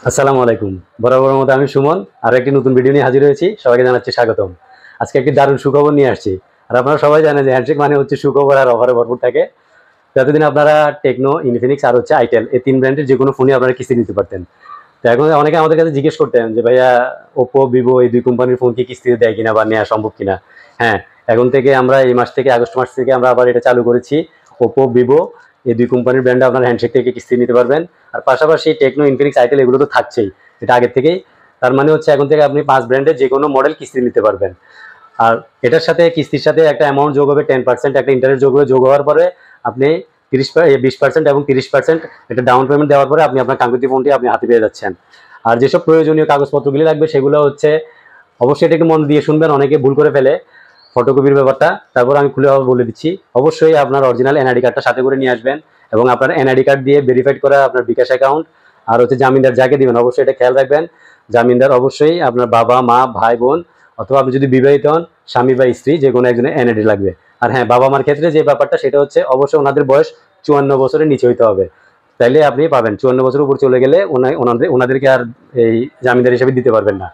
আসসালামু আলাইকুম। বরাবরের মতো আমি সুমন আরো একটি নতুন ভিডিও নিয়ে হাজির হয়েছি। সবাইকে জানাচ্ছি স্বাগতম। আজকে একটি দারুণ সুখবর নিয়ে আসছি। আর আপনারা সবাই জানেন যে হ্যান্ডশেক মানে হচ্ছে সুখবর আর অফারে ভরপুর থাকে। তো এতদিন আপনারা টেকনো, ইনফিনিক্স আর হচ্ছে আইটেল এই ৩ ব্র্যান্ডের যেকোনো ফোনই আপনারা কিস্তি নিতে পারতেন। তো এখন অনেকে আমাদের কাছে জিজ্ঞেস করতেন যে ভাইয়া ওপ্পো, ভিভো এই ২ কোম্পানির ফোন কি কিস্তিতে দেয় কিনা বা নেওয়া সম্ভব কিনা? হ্যাঁ, এখন থেকে আমরা এই মাস থেকে আগস্ট মাস থেকে আমরা আবার এটা চালু করেছি। ওপ্পো, ভিভো এই ২ কোম্পানির ব্র্যান্ডে আপনারা হ্যান্ডশেক থেকে কিস্তি নিতে পারবেন। আর পাশাপাশি টেকনো, ইনফিনিক্স, আইটেল এগুলো তো থাকছেই। এটা আগের থেকেই। তার মানে হচ্ছে এখন থেকে আপনি ৫ ব্র্যান্ডের যেকোনো মডেল কিস্তি নিতে পারবেন। আর এটার সাথে কিস্তির সাথে একটা অ্যামাউন্ট যোগ হবে 10%, একটা ইন্টারেস্ট যোগ হবে। যোগ হওয়ার পরে আপনি 20% এবং 30% এটা ডাউন পেমেন্ট দেওয়ার পরে আপনি আপনার কাঙ্ক্ষিত ফোনটি আপনি হাতে পেয়ে যাচ্ছেন। আর যেসব প্রয়োজনীয় কাগজপত্রগুলি লাগবে সেগুলো হচ্ছে, অবশ্যই এটা একটু মন দিয়ে শুনবেন, অনেকে ভুল করে ফেলে ফটোকপির ব্যাপারটা। তারপর আমি খুলে বলে দিচ্ছি, অবশ্যই আপনার অরিজিনাল এনআইডি কার্ডটা সাথে করে নিয়ে আসবেন এবং আপনার এনআইডি কার্ড দিয়ে ভেরিফাইড করা আপনার বিকাশ অ্যাকাউন্ট। আর হচ্ছে জামিনদার যাকে দিবেন অবশ্যই এটা খেয়াল রাখবেন, জামিনদার অবশ্যই আপনার বাবা, মা, ভাই, বোন, অথবা আপনি যদি বিবাহিত হন স্বামী বা স্ত্রী যে কোনো একজনের এনআইডি লাগবে। আর হ্যাঁ, বাবা মার ক্ষেত্রে যে ব্যাপারটা সেটা হচ্ছে অবশ্যই ওনাদের বয়স ৫৪ বছরের নিচে হইতে হবে, তাইলে আপনি পাবেন। ৫৪ বছরের উপর চলে গেলে ওনাদেরকে আর এই জামিনদার হিসেবে দিতে পারবেন না।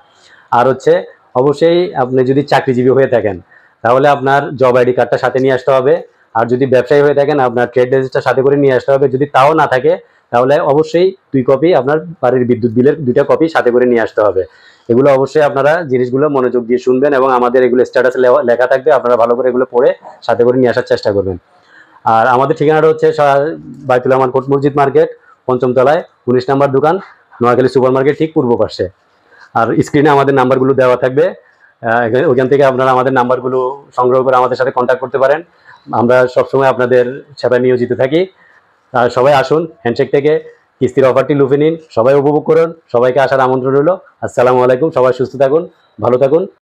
আর হচ্ছে অবশ্যই আপনি যদি চাকরিজীবী হয়ে থাকেন তাহলে আপনার জব আইডি কার্ডটা সাথে নিয়ে আসতে হবে। আর যদি ব্যবসায়ী হয়ে থাকেন আপনার ট্রেড রেজিস্টার সাথে করে নিয়ে আসতে হবে। যদি তাও না থাকে তাহলে অবশ্যই ২ কপি আপনার বাড়ির বিদ্যুৎ বিলের ২টা কপি সাথে করে নিয়ে আসতে হবে। এগুলো অবশ্যই আপনারা জিনিসগুলো মনোযোগ দিয়ে শুনবেন এবং আমাদের এগুলো স্ট্যাটাসে লেখা থাকবে, আপনারা ভালো করে এগুলো পড়ে সাথে করে নিয়ে আসার চেষ্টা করবেন। আর আমাদের ঠিকানাটা হচ্ছে বাইতুল আমান কোট মসজিদ মার্কেট, ৫ম তলায়, ১৯ নম্বর দোকান, নোয়াখালী সুপার মার্কেট ঠিক পূর্ব পাশে। আর স্ক্রিনে আমাদের নাম্বারগুলো দেওয়া থাকবে, ওইখান থেকে আপনারা আমাদের নাম্বারগুলো সংগ্রহ করে আমাদের সাথে কন্ট্যাক্ট করতে পারেন। আমরা সবসময় আপনাদের সেবায় নিয়োজিত থাকি। আর সবাই আসুন হ্যান্ডশেক থেকে কিস্তির অফারটি লুফে নিন, সবাই উপভোগ করুন। সবাইকে আসার আমন্ত্রণ রইল। আসসালামু আলাইকুম। সবাই সুস্থ থাকুন, ভালো থাকুন।